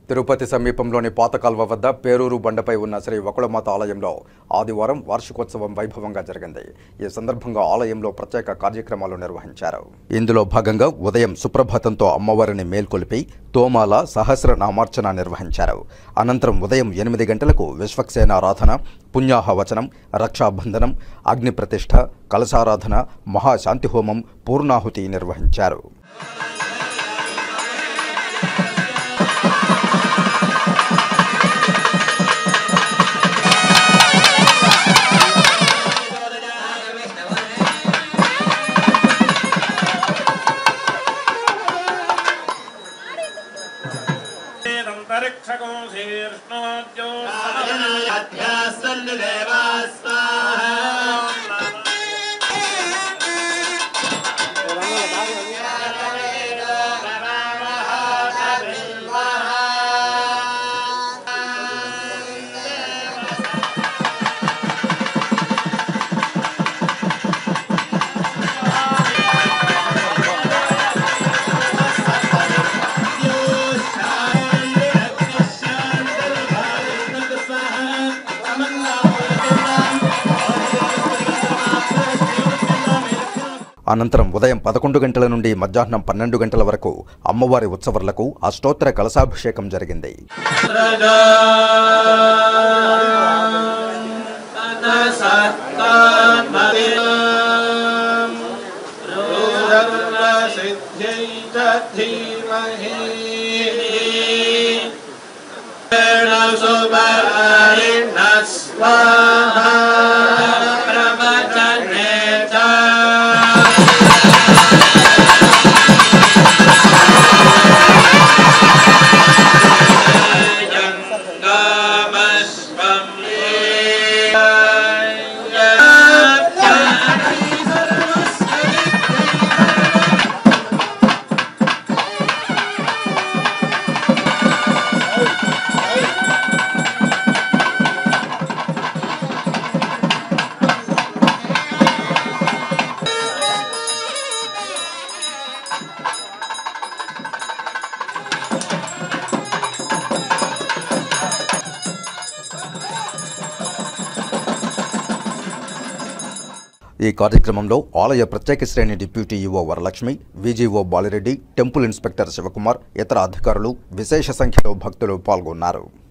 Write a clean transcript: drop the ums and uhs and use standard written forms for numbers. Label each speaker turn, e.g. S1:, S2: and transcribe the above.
S1: తిరుపతి సమీపంలోని పాతకాల్వ వద్ద పేరూరు బండపై ఉన్న శ్రీ వకుళమాత ఆలయంలో ఆదివారం వార్షికోత్సవం వైభవంగా జరిగింది. ఈ సందర్భంగా ఆలయంలో ప్రత్యేక కార్యక్రమాలు నిర్వహించారు. ఇందులో భాగంగా ఉదయం సుప్రభాతంతో అమ్మవారిని మేల్కొలిపి తోమాల సహస్రనామార్చన నిర్వహించారు. అనంతరం ఉదయం 8 గంటలకు విశ్వక్సేనారాధన, పుణ్యాహవచనం, రక్షాబంధనం, అగ్ని ప్రతిష్ఠ, కలశారాధన, మహాశాంతి హోమం, పూర్ణాహుతి నిర్వహించారు. అనంతరం ఉదయం 11 గంటల నుండి మధ్యాహ్నం 12 గంటల వరకు అమ్మవారి ఉత్సవాలకు అష్టోత్తర కలశాభిషేకం జరిగింది. ఈ కార్యక్రమంలో ఆలయ ప్రత్యేక శ్రేణి deputy EO Varalakshmi, VGO Balireddy, temple inspector Sivakumar, ఇతర అధికారులు, విశేష సంఖ్యలో భక్తులు పాల్గొన్నారు.